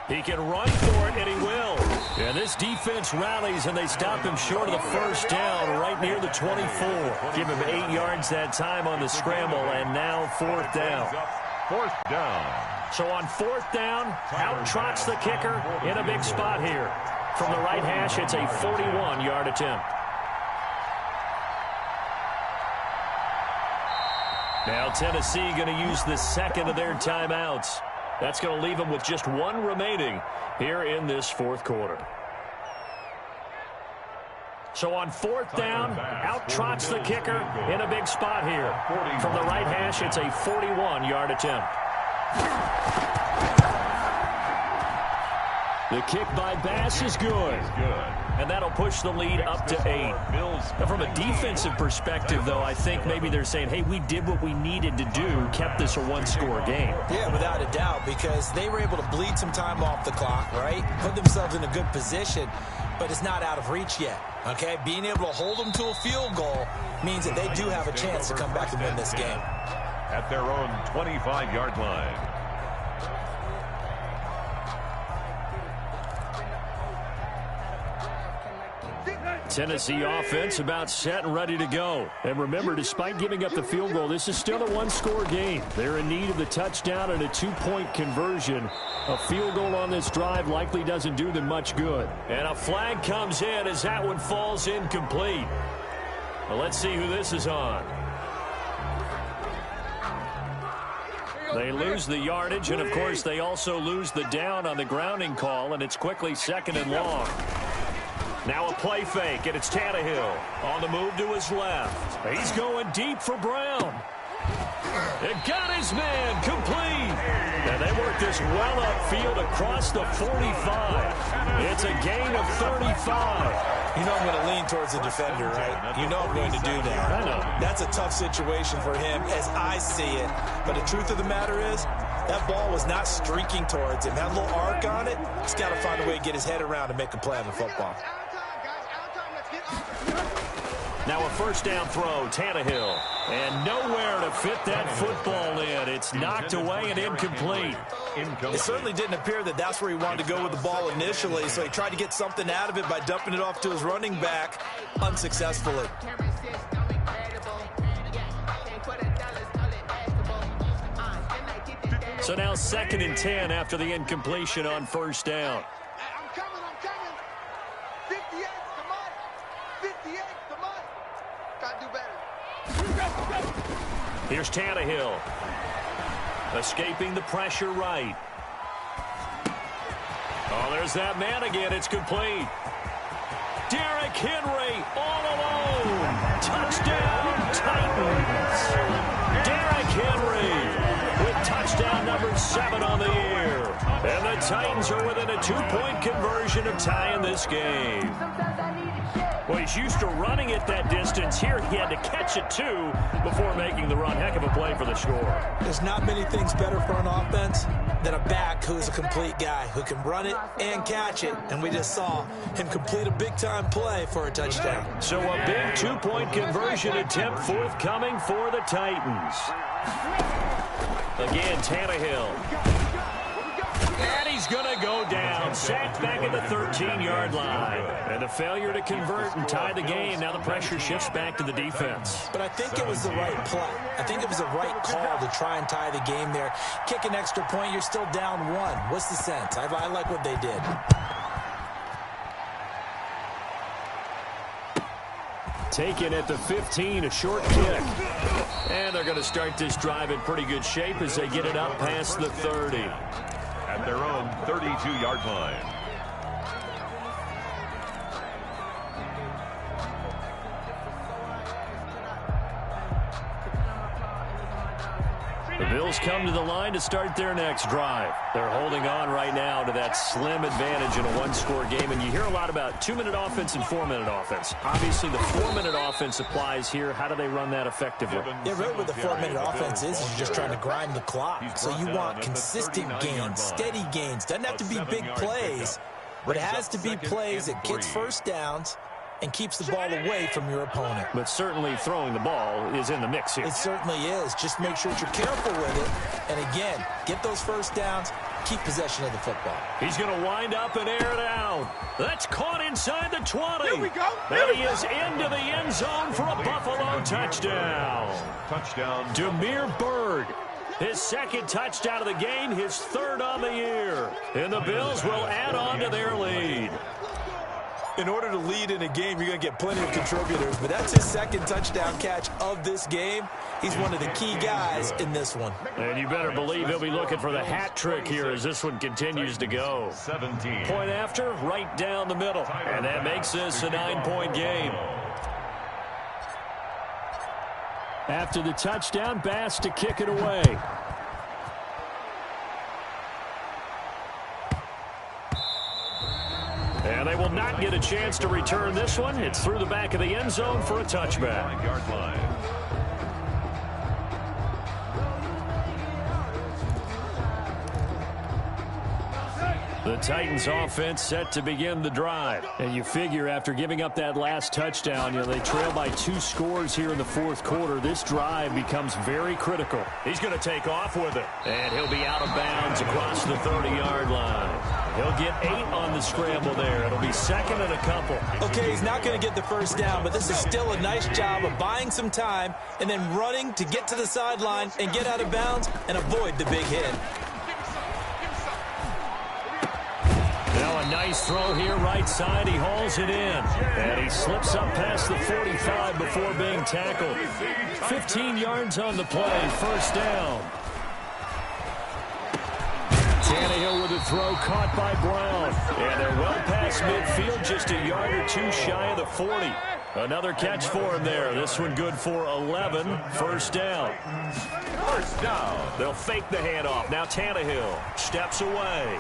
He can run for it, and he will. And this defense rallies, and they stop him short of the 1st down right near the 24. Give him 8 yards that time on the scramble, and now 4th down. 4th down. So on 4th down, out trots the kicker in a big spot here. From the right hash, it's a 41-yard attempt. Now Tennessee going to use the 2nd of their timeouts. That's going to leave them with just 1 remaining here in this 4th quarter. So on 4th down, out trots the kicker in a big spot here. From the right hash, it's a 41-yard attempt. The kick by Bass is good. And that'll push the lead up to 8. Now, from a defensive perspective, though, I think maybe they're saying, hey, we did what we needed to do, kept this a 1-score game. Yeah, without a doubt, because they were able to bleed some time off the clock, right? Put themselves in a good position, but it's not out of reach yet, okay? Being able to hold them to a field goal means that they do have a chance to come back and win this game. At their own 25-yard line. Tennessee offense about set and ready to go. And remember, despite giving up the field goal, this is still a 1-score game. They're in need of the touchdown and a 2-point conversion. A field goal on this drive likely doesn't do them much good. And a flag comes in as that one falls incomplete. Well, let's see who this is on. They lose the yardage, and, of course, they also lose the down on the grounding call, and it's quickly 2nd and long. Now a play fake, and it's Tannehill on the move to his left. He's going deep for Brown. It got his man complete. And they work this well upfield across the 45. It's a gain of 35. You know I'm going to lean towards the defender, right? You know I'm going to do that. I know. That's a tough situation for him as I see it. But the truth of the matter is, that ball was not streaking towards him. Had a little arc on it. He's got to find a way to get his head around and make a play on the football. Now a first down throw, Tannehill. And nowhere to fit that football in. It's knocked away and incomplete. It certainly didn't appear that that's where he wanted to go with the ball initially, so he tried to get something out of it by dumping it off to his running back unsuccessfully. So now 2nd and 10 after the incompletion on first down. I'm coming. 58, come on. 58, come on. Got to do better. Here's Tannehill. Escaping the pressure right. Oh, there's that man again. It's complete. Derrick Henry all alone. Touchdown, Titans. Derrick Henry with touchdown number 7 on the year. And the Titans are within a 2-point conversion of tying this game. Well, he's used to running it that distance. Here he had to catch it, too, before making the run. Heck of a play for the score. There's not many things better for an offense than a back who's a complete guy, who can run it and catch it. And we just saw him complete a big-time play for a touchdown. So a big 2-point conversion attempt forthcoming for the Titans. Again, Tannehill. And he's going to go down. Sacked back at the 13-yard line. And a failure to convert and tie the game. Now the pressure shifts back to the defense. But I think it was the right play. I think it was the right call to try and tie the game there. Kick an extra point, you're still down 1. What's the sense? I like what they did. Taken at the 15, a short kick. And they're going to start this drive in pretty good shape as they get it up past the 30. At their own 32-yard line. The Bills come to the line to start their next drive. They're holding on right now to that slim advantage in a one-score game. And you hear a lot about 2-minute offense and 4-minute offense. Obviously, the 4-minute offense applies here. How do they run that effectively? Yeah, really what the 4-minute offense is you're just trying to grind the clock. So you want consistent gains, steady gains. Doesn't have to be big plays, but it has to be plays that gets first downs and keeps the ball away from your opponent. But certainly throwing the ball is in the mix here. It certainly is. Just make sure that you're careful with it. And again, get those first downs, keep possession of the football. He's going to wind up and air it out. That's caught inside the 20. Here we go. And he is into the end zone for a Buffalo touchdown. Touchdown. Damiere Byrd. His 2nd touchdown of the game, his 3rd on the year. And the Bills will add on to their lead. In order to lead in a game, you're going to get plenty of contributors, but that's his 2nd touchdown catch of this game. He's one of the key guys in this one. And you better believe he'll be looking for the hat trick here as this one continues to go. 17. Point after, right down the middle. And that makes this a 9-point game. After the touchdown, Bass to kick it away. And they will not get a chance to return this one. It's through the back of the end zone for a touchback. 9-yard line. The Titans offense set to begin the drive. And you figure after giving up that last touchdown, they trail by 2 scores here in the 4th quarter. This drive becomes very critical. He's going to take off with it. And he'll be out of bounds across the 30-yard line. He'll get 8 on the scramble there. It'll be 2nd and a couple. Okay, he's not going to get the first down, but this is still a nice job of buying some time and then running to get to the sideline and get out of bounds and avoid the big hit. Now a nice throw here right side. He hauls it in. And he slips up past the 45 before being tackled. 15 yards on the play. First down. Tannehill with a throw caught by Brown. And they're well past midfield, just a yard or two shy of the 40. Another catch for him there. This one good for 11. First down. First down. They'll fake the handoff. Now Tannehill steps away.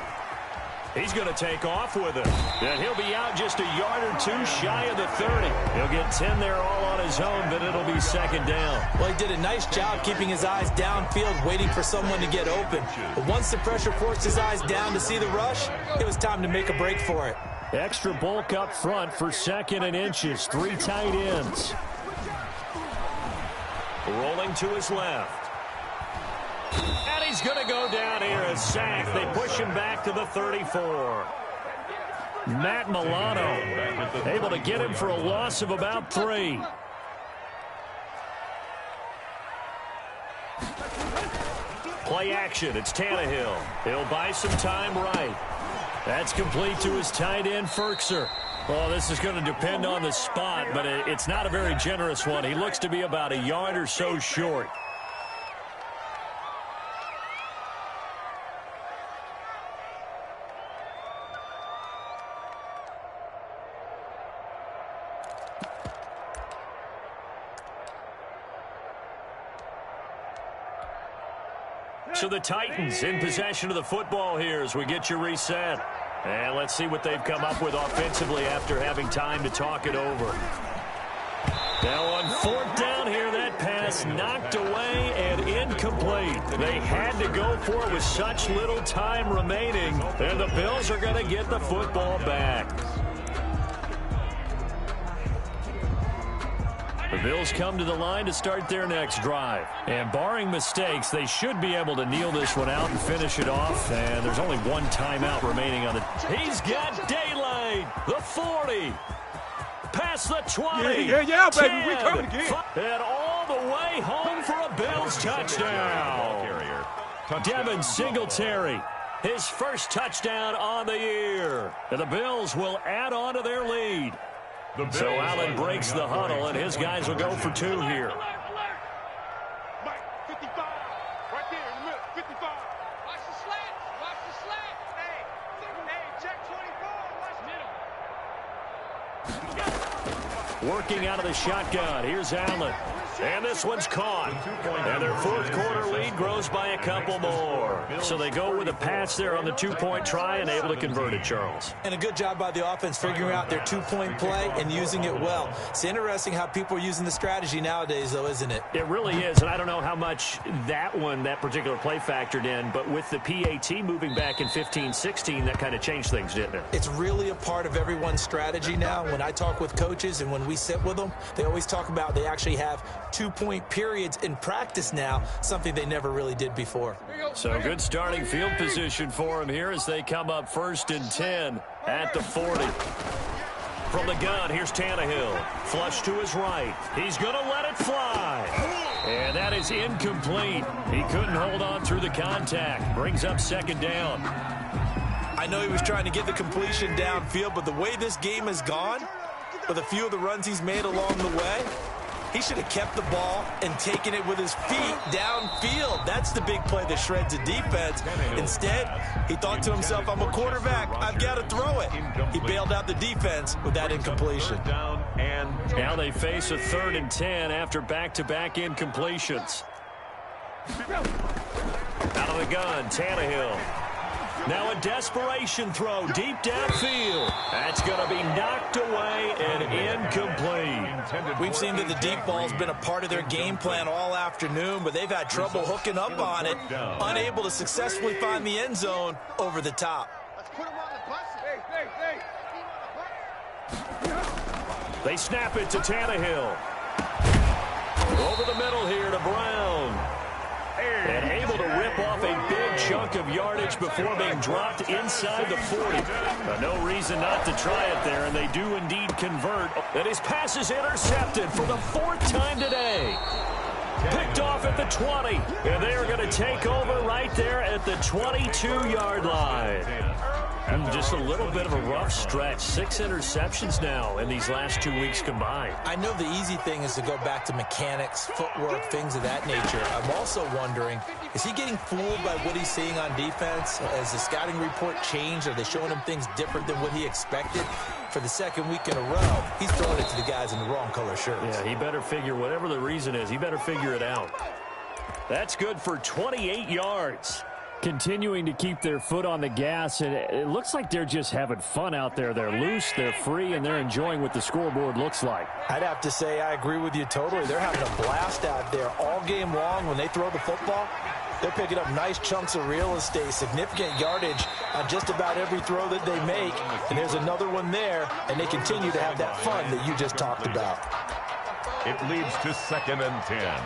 He's going to take off with it. And he'll be out just a yard or two shy of the 30. He'll get 10 there all on his own, but it'll be second down. Well, he did a nice job keeping his eyes downfield, waiting for someone to get open. But once the pressure forced his eyes down to see the rush, it was time to make a break for it. Extra bulk up front for 2nd and inches. 3 tight ends. Rolling to his left. And he's going to go down here, a sack. They push him back to the 34. Matt Milano able to get him for a loss of about 3. Play action. It's Tannehill. He'll buy some time right. That's complete to his tight end, Firkser. Well, this is going to depend on the spot, but it's not a very generous one. He looks to be about a yard or so short. So the Titans in possession of the football here as we get you reset. And let's see what they've come up with offensively after having time to talk it over. Now on 4th down here, that pass knocked away and incomplete. They had to go for it with such little time remaining. And the Bills are going to get the football back. The Bills come to the line to start their next drive. And barring mistakes, they should be able to kneel this one out and finish it off. And there's only one timeout remaining on it. He's got daylight. The 40. Past the 20. Yeah, 10, baby. We coming again. And all the way home for a Bills touchdown. Devin Singletary. His first touchdown on the year. And the Bills will add on to their lead. So Allen breaks the huddle, and his guys will go for 2 here. 55, right there in the middle, 55. Watch the slant. Watch the slant. Hey, check 24. Working out of the shotgun. Here's Allen. And this one's caught. And their 4th quarter lead grows by a couple more. So they go with a pass there on the 2-point try and able to convert it, Charles. And a good job by the offense figuring out their 2-point play and using it well. It's interesting how people are using the strategy nowadays, though, isn't it? It really is, and I don't know how much that particular play factored in, but with the PAT moving back in 15-16, that kind of changed things, didn't it? It's really a part of everyone's strategy now. When I talk with coaches and when we sit with them, they always talk about they actually have 2-point periods in practice now, something they never really did before. So good starting field position for them here as they come up 1st and 10 at the 40. From the gun, here's Tannehill. Flush to his right. He's going to let it fly. And that is incomplete. He couldn't hold on through the contact. Brings up 2nd down. I know he was trying to get the completion downfield, but the way this game has gone, with a few of the runs he's made along the way, he should have kept the ball and taken it with his feet downfield. That's the big play that shreds a defense. Instead, he thought to himself, I'm a quarterback. I've got to throw it. He bailed out the defense with that incompletion. Now they face a 3rd and 10 after back-to-back incompletions. Out of the gun, Tannehill. Now a desperation throw deep downfield. That's going to be knocked away and incomplete. We've seen that the deep ball's been a part of their game plan all afternoon, but they've had trouble hooking up on it, unable to successfully find the end zone over the top. Let's put him on the bus. They snap it to Tannehill. Over the middle here to Brown. And able to rip off a big chunk of yardage before being dropped inside the 40. No reason not to try it there, and they do indeed convert. And his pass is intercepted for the 4th time today. Picked off at the 20, and they are going to take over right there at the 22-yard line. Just a little bit of a rough stretch. 6 interceptions now in these last 2 weeks combined. I know the easy thing is to go back to mechanics, footwork, things of that nature. I'm also wondering, is he getting fooled by what he's seeing on defense? Has the scouting report changed? Are they showing him things different than what he expected? For the second week in a row, he's throwing it to the guys in the wrong color shirts. Yeah, he better figure, whatever the reason is, he better figure it out. That's good for 28 yards. Continuing to keep their foot on the gas, and it looks like they're just having fun out there. They're loose, they're free, and they're enjoying what the scoreboard looks like. I'd have to say I agree with you totally. They're having a blast out there all game long. When they throw the football, they're picking up nice chunks of real estate, significant yardage on just about every throw that they make. And there's another one there, and they continue to have that fun that you just talked about. It leads to 2nd and 10.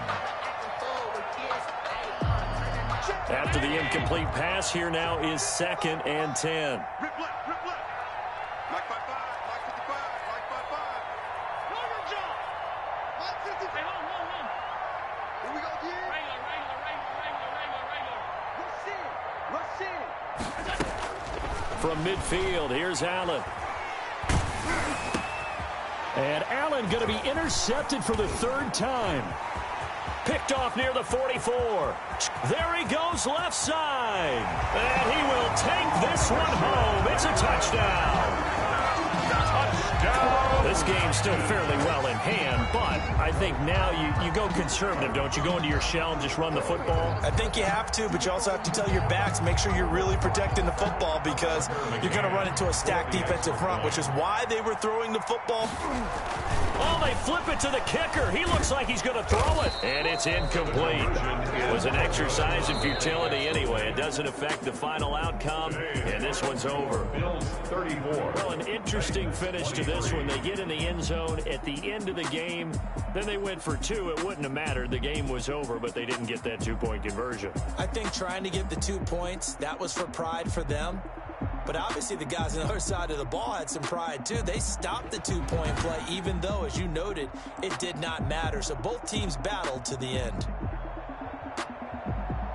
After the incomplete pass, here now is 2nd and 10. Rip left, rip left. Mike 55, Mike 55, Mike 55. Roller jump. Mike 50. Hey, hold on. Here we go, G. Regular. Rush in. From midfield, here's Allen. And Allen going to be intercepted for the 3rd time. Picked off near the 44. There he goes left side. And he will take this one home. It's a touchdown. Touchdown. This game's still fairly well in hand, but I think now you go conservative, don't you? Go into your shell and just run the football? I think you have to, but you also have to tell your backs, make sure you're really protecting the football because you're going to run into a stacked defensive front, which is why they were throwing the football. Oh, they flip it to the kicker. He looks like he's going to throw it. And it's incomplete. It was an exercise in futility anyway. It doesn't affect the final outcome, and this one's over. Bills 34. Well, an interesting finish to this one. They get in the end zone at the end of the game. Then they went for 2. It wouldn't have mattered. The game was over, but they didn't get that 2-point conversion. I think trying to get the 2 points, that was for pride for them. But obviously the guys on the other side of the ball had some pride too. They stopped the 2-point play, even though, as you noted, it did not matter. So both teams battled to the end.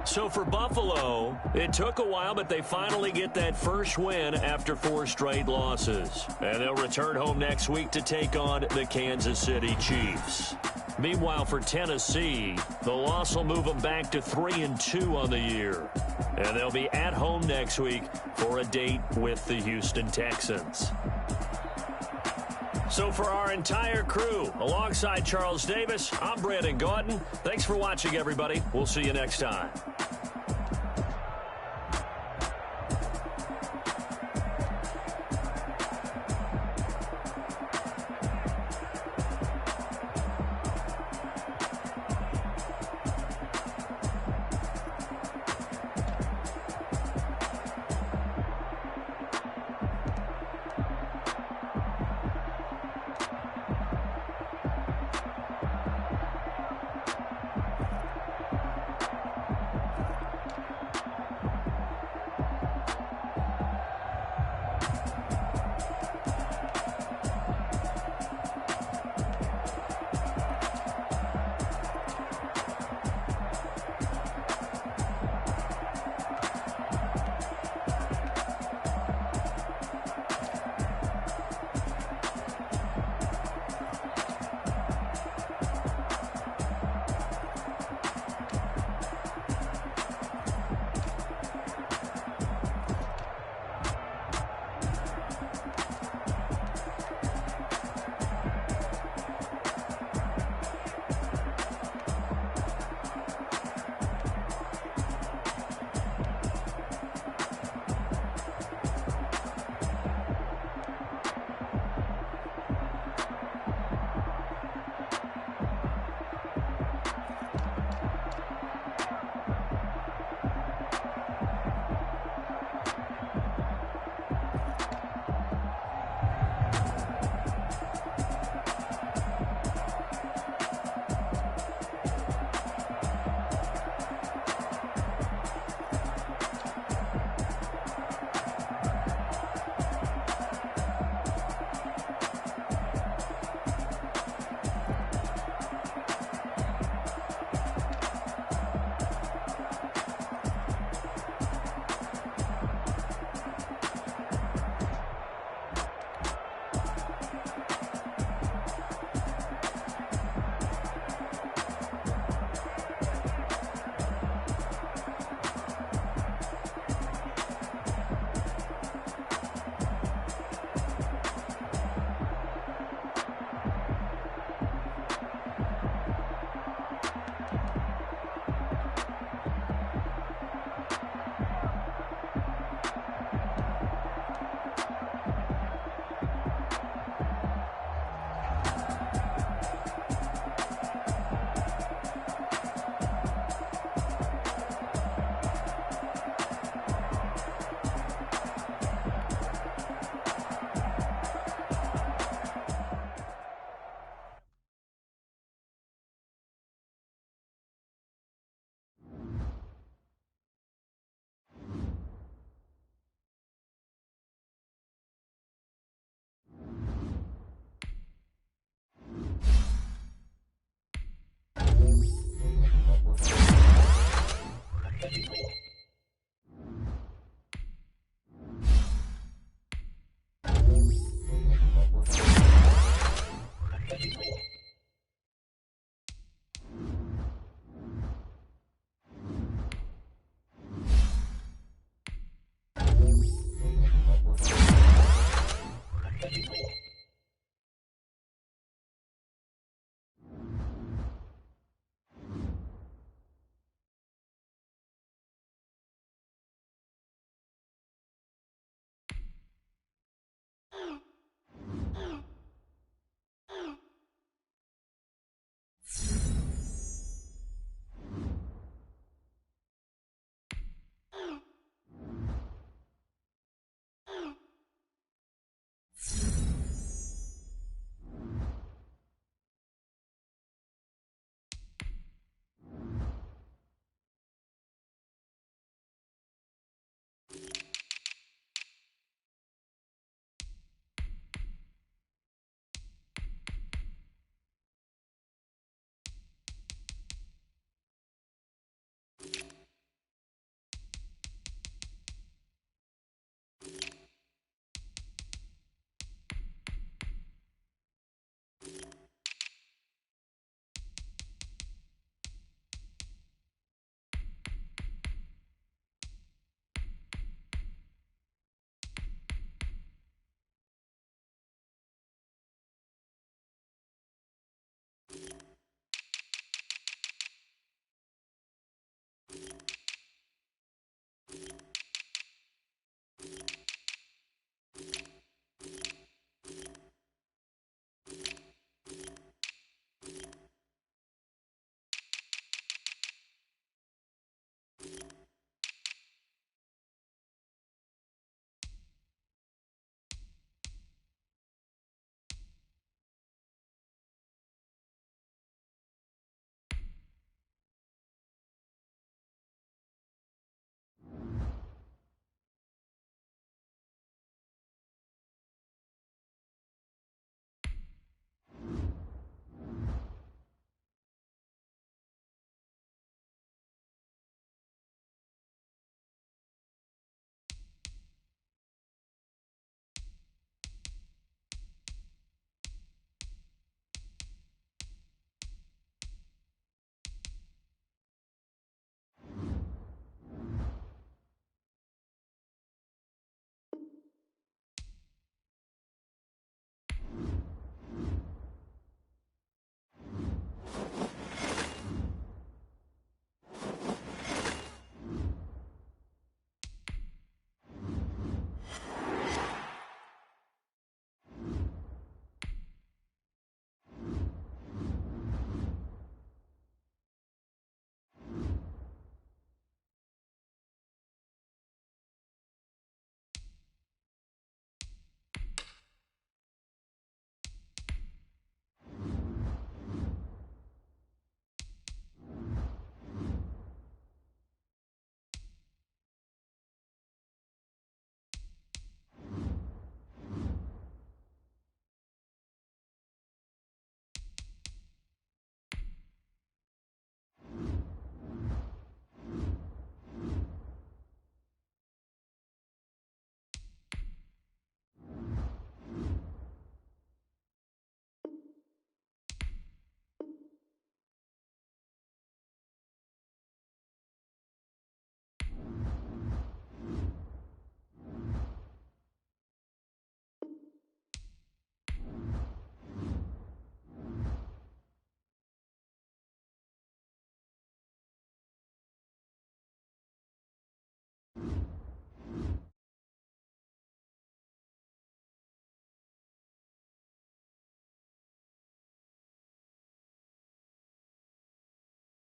So for Buffalo, it took a while, but they finally get that first win after 4 straight losses. And they'll return home next week to take on the Kansas City Chiefs. Meanwhile, for Tennessee, the loss will move them back to 3-2 on the year. And they'll be at home next week for a date with the Houston Texans. So for our entire crew, alongside Charles Davis, I'm Brandon Gaudin. Thanks for watching, everybody. We'll see you next time.